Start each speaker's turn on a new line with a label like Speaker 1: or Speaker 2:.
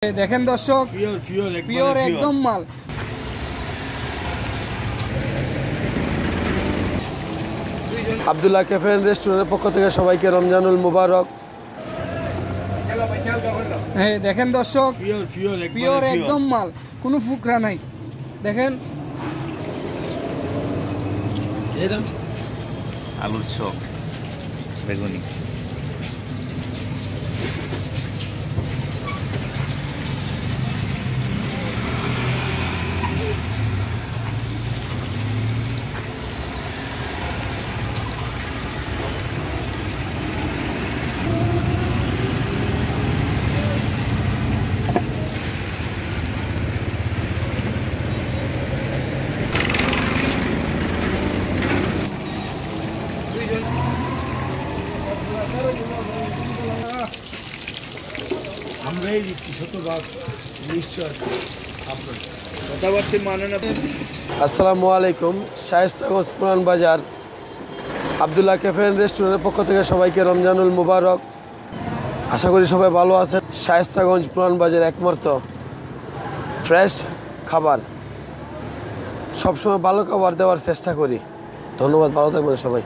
Speaker 1: দেখেন দর্শক, পিওর একদম মাল।
Speaker 2: আব্দুল্লাহ ক্যাফে এন্ড রেস্টুরেন্টের পক্ষ থেকে সবাইকে রমজানুল মুবারক।
Speaker 1: দেখেন দর্শক, পিওর একদম মাল, কোনো ফুকরা নাই। দেখেন
Speaker 3: আলুর চপ, বেগুনি।
Speaker 2: আমরাই দিচ্ছি শতভাগ, নিশ্চয় আপনার কথাবার্তা মানে না। আসসালামু আলাইকুম। শায়েস্তাগঞ্জ পুরান বাজার আব্দুল্লাহ ক্যাফে এন্ড রেস্টুরেন্টের পক্ষ থেকে সবাইকে রমজানুল মুবারক। আশা করি সবাই ভালো আছেন। শায়েস্তাগঞ্জ পুরান বাজার একমাত্র ফ্রেশ খাবার, সবসময় ভালো খাবার দেওয়ার চেষ্টা করি। ধন্যবাদ, ভালো থাকবেন সবাই।